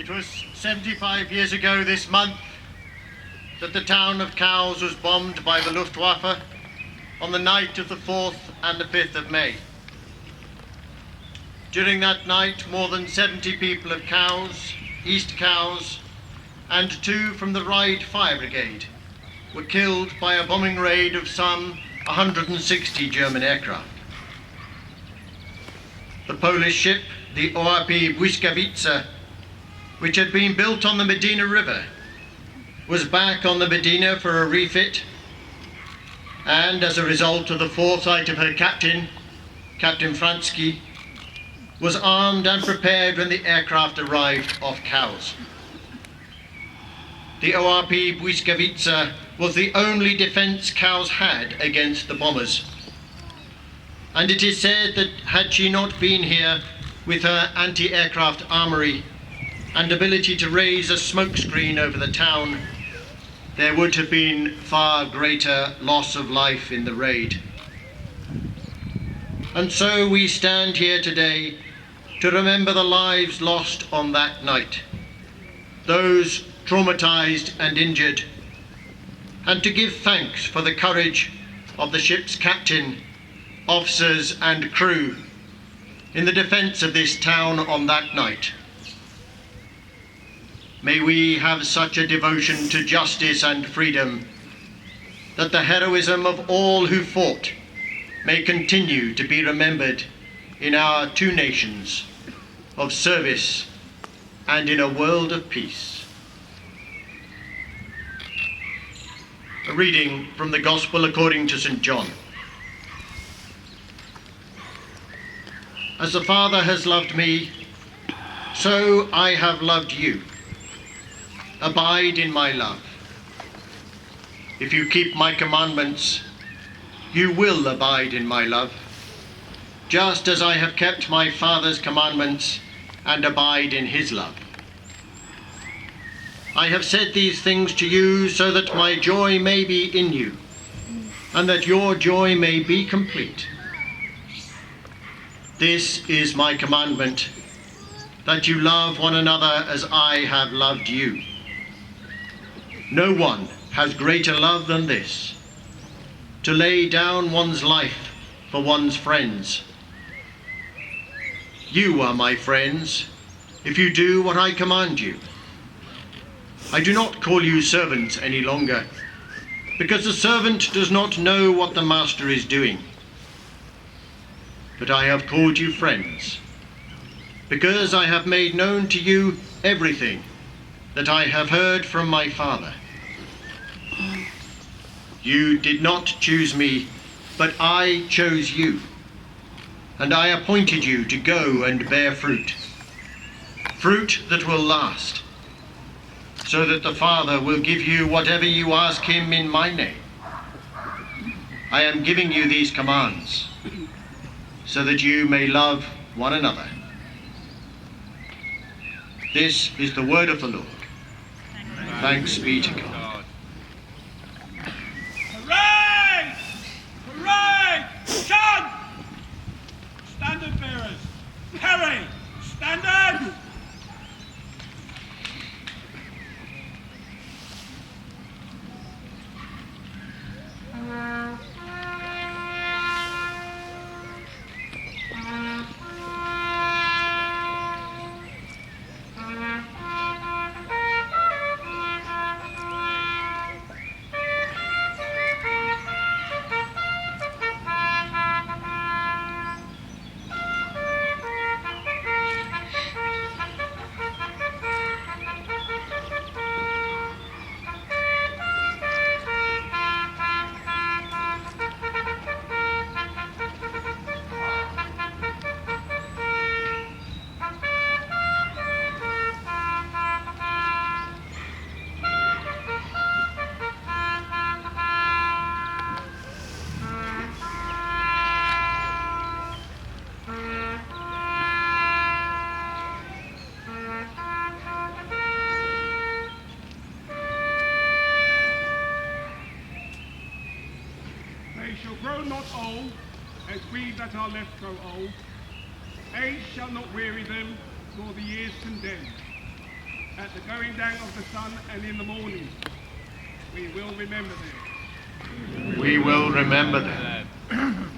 It was 75 years ago this month that the town of Cowes was bombed by the Luftwaffe on the night of the 4th and the 5th of May. During that night, more than 70 people of Cowes, East Cowes, and 2 from the Ryde Fire Brigade were killed by a bombing raid of some 160 German aircraft. The Polish ship, the ORP Błyskawica, which had been built on the Medina River, was back on the Medina for a refit, and as a result of the foresight of her captain, Captain Fransky, was armed and prepared when the aircraft arrived off Cowes. The ORP Błyskawica was the only defence Cowes had against the bombers, and it is said that had she not been here with her anti-aircraft armoury and ability to raise a smokescreen over the town, there would have been far greater loss of life in the raid. And so we stand here today to remember the lives lost on that night, those traumatised and injured, and to give thanks for the courage of the ship's captain, officers and crew in the defence of this town on that night. May we have such a devotion to justice and freedom that the heroism of all who fought may continue to be remembered in our two nations of service and in a world of peace. A reading from the Gospel according to St. John. As the Father has loved me, so I have loved you. Abide in my love. If you keep my commandments, you will abide in my love, just as I have kept my Father's commandments and abide in his love. I have said these things to you so that my joy may be in you, and that your joy may be complete. This is my commandment, that you love one another as I have loved you. No one has greater love than this, to lay down one's life for one's friends. You are my friends, if you do what I command you. I do not call you servants any longer, because the servant does not know what the master is doing. But I have called you friends, because I have made known to you everything that I have heard from my Father. You did not choose me, but I chose you, and I appointed you to go and bear fruit, fruit that will last, so that the Father will give you whatever you ask him in my name. I am giving you these commands, so that you may love one another. This is the word of the Lord. Thanks be to God. Hooray! Hooray! Chant! Standard bearers, carry! Standard! Grow not old, as we that are left grow old. Age shall not weary them, nor the years condemn. at the going down of the sun and in the morning. We will remember them. We will remember them.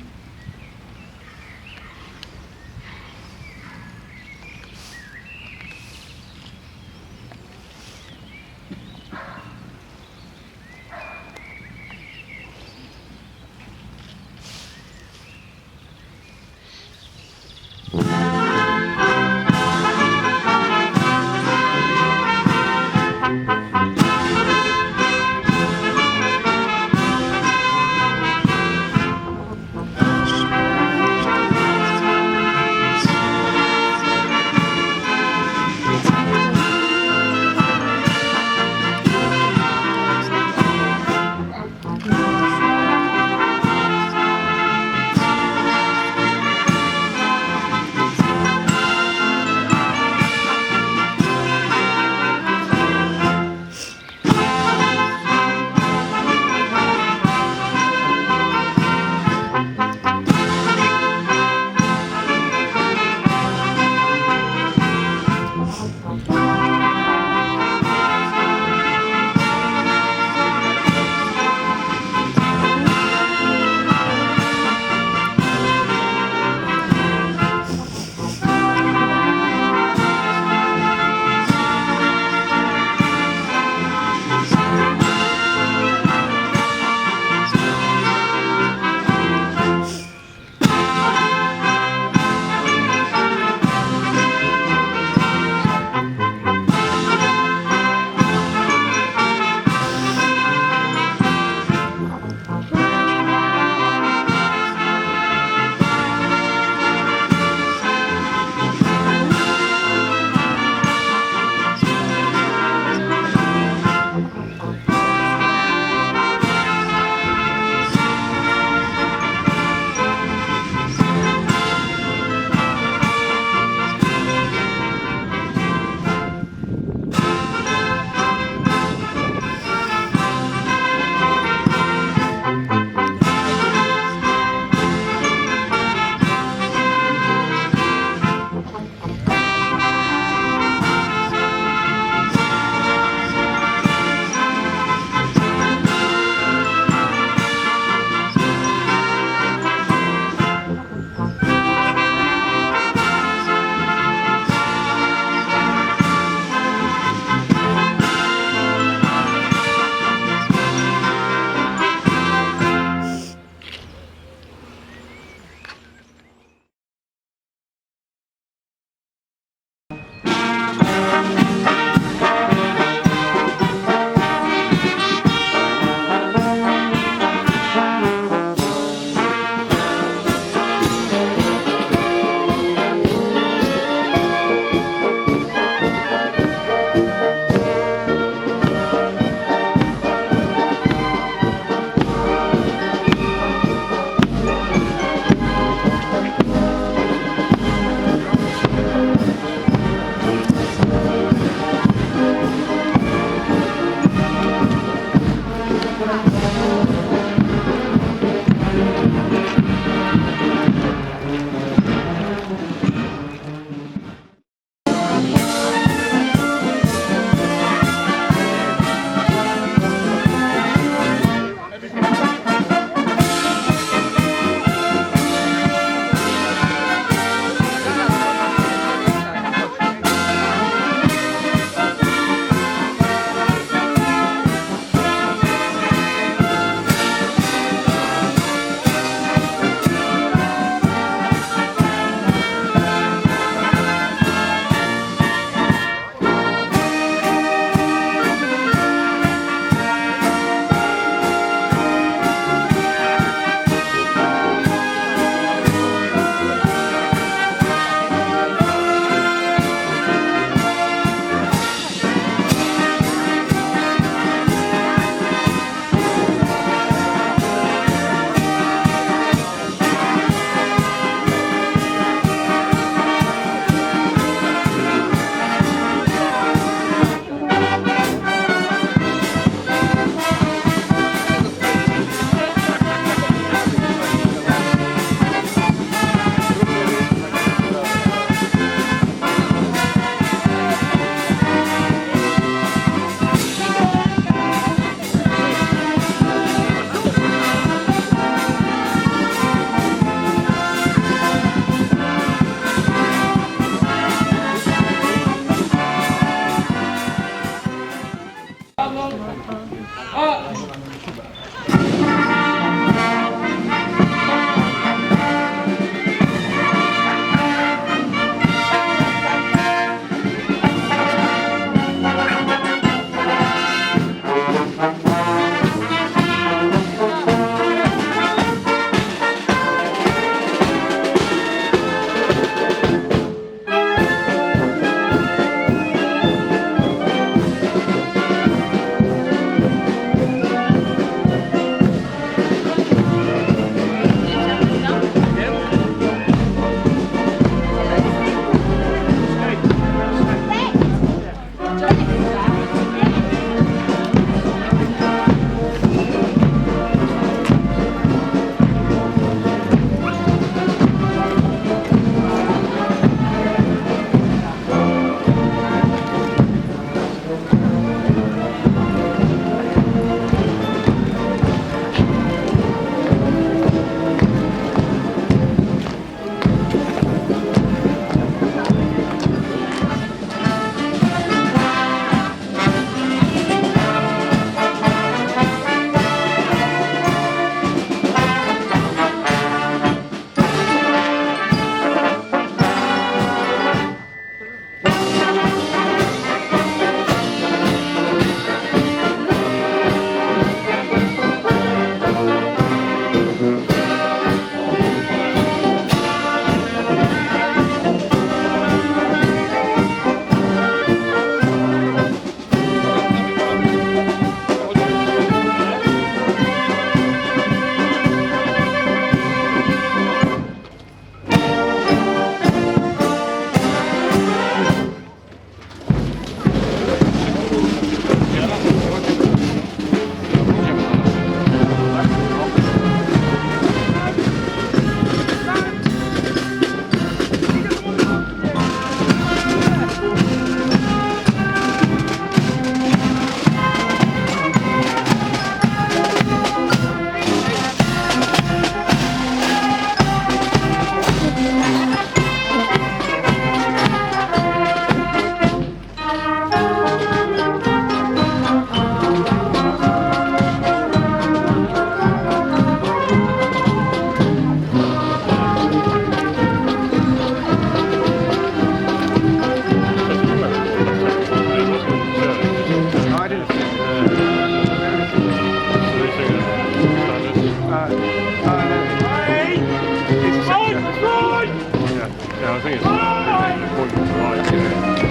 think it's pointing to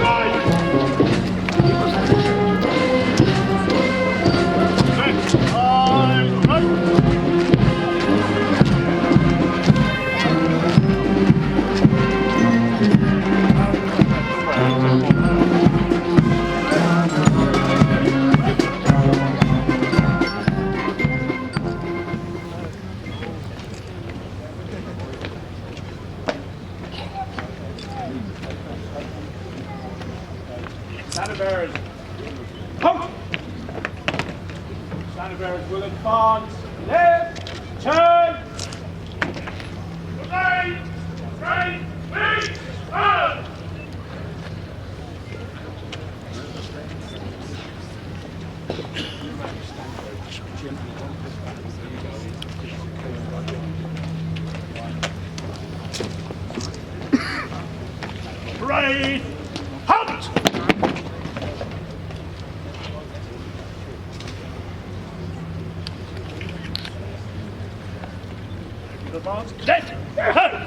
Standard bearers, halt! Standard bearers will advance, left, turn! Right, right, wing, turn! Right, halt! Advance, left, turn!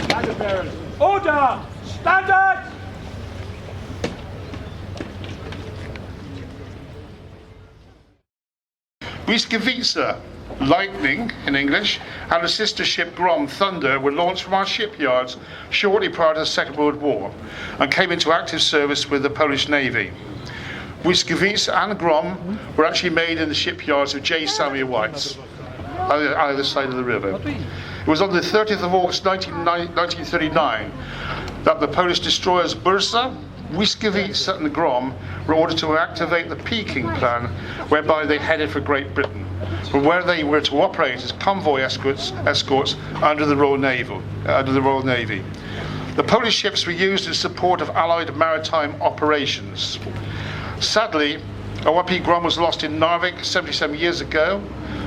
Standard bearers, order! Standard! Blyskawica, Lightning in English, and the sister ship Grom, Thunder, were launched from our shipyards shortly prior to the Second World War and came into active service with the Polish Navy. Blyskawica and Grom were actually made in the shipyards of J. Samuel White's, either side of the river. It was on the 30th of August 1939 that the Polish destroyers Bursa, Błyskawica and Grom were ordered to activate the Peking Plan, whereby they headed for Great Britain, from where they were to operate as convoy escorts under the Royal Navy. The Polish ships were used in support of Allied maritime operations. Sadly, ORP Grom was lost in Narvik 77 years ago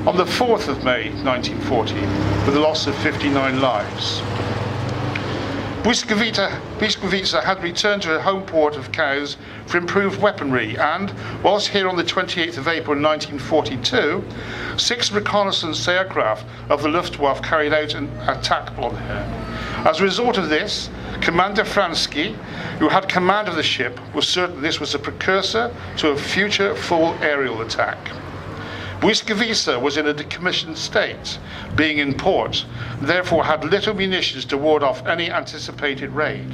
on the 4th of May 1940, with the loss of 59 lives. Blyskawica had returned to her home port of Coves for improved weaponry, and, whilst here on the 28th of April 1942, 6 reconnaissance aircraft of the Luftwaffe carried out an attack on her. As a result of this, Commander Franski, who had command of the ship, was certain this was a precursor to a future full aerial attack. Blyskawica was in a decommissioned state, being in port, therefore had little munitions to ward off any anticipated raid.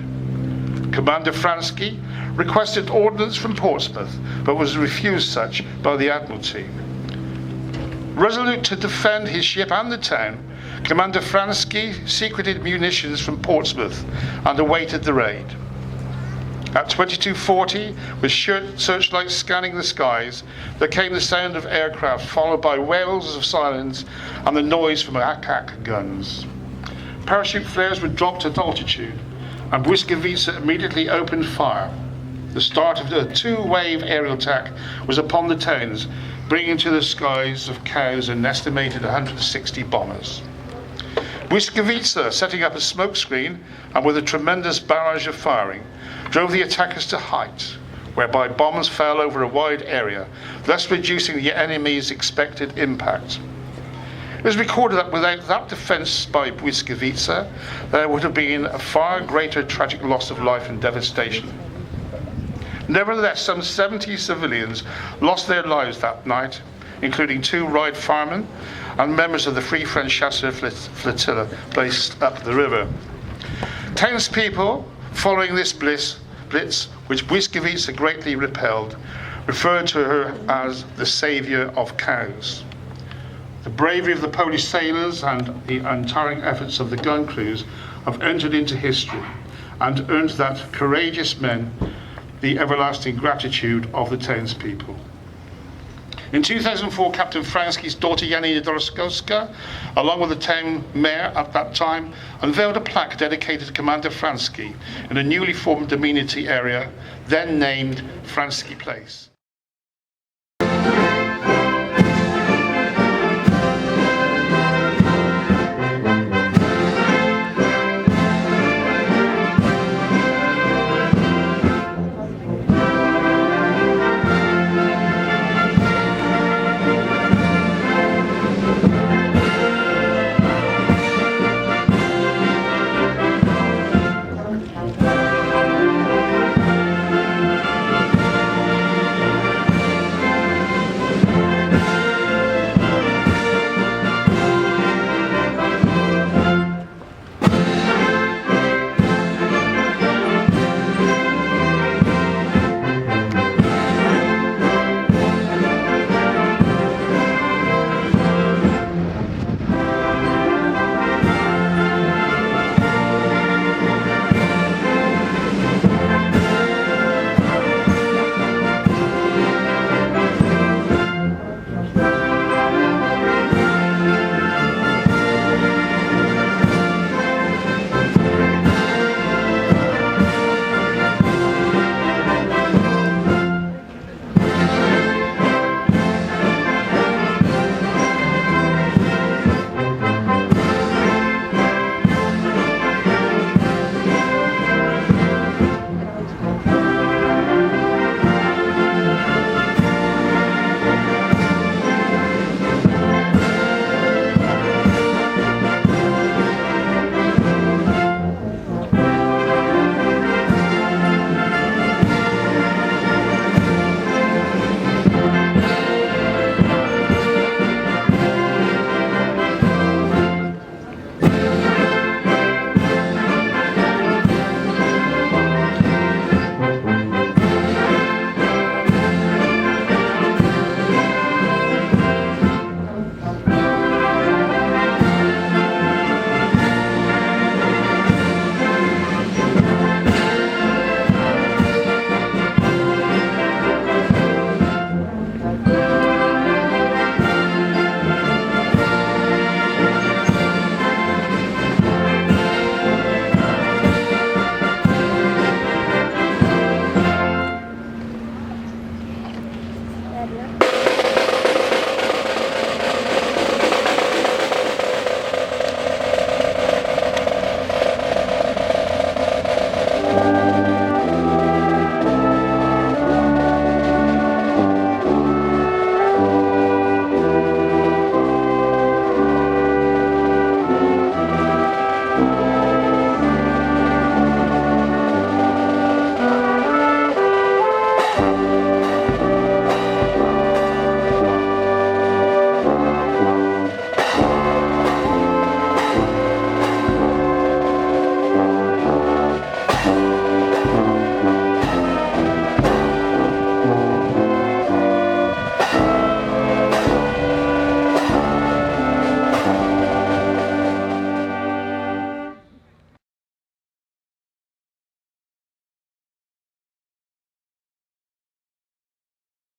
Commander Franski requested ordnance from Portsmouth, but was refused such by the Admiralty. Resolute to defend his ship and the town, Commander Franski secreted munitions from Portsmouth and awaited the raid. At 22:40, with searchlights scanning the skies, there came the sound of aircraft, followed by wails of sirens and the noise from ack-ack guns. Parachute flares were dropped at altitude, and Blyskawica immediately opened fire. The start of the 2-wave aerial attack was upon the towns, bringing to the skies of Coves an estimated 160 bombers. Blyskawica, setting up a smokescreen and with a tremendous barrage of firing, drove the attackers to height, whereby bombs fell over a wide area, thus reducing the enemy's expected impact. It was recorded that without that defence by Blyskawica, there would have been a far greater tragic loss of life and devastation. Nevertheless, some 70 civilians lost their lives that night, including 2 Ride firemen and members of the Free French Chasseur flotilla based up the river. Townspeople, following this blitz, which Blyskawica greatly repelled, referred to her as the saviour of Coves. The bravery of the Polish sailors and the untiring efforts of the gun crews have entered into history and earned that courageous men the everlasting gratitude of the townspeople. In 2004, Captain Franski's daughter Janina Doroskowska, along with the town mayor at that time, unveiled a plaque dedicated to Commander Franski in a newly formed amenity area, then named Franski Place.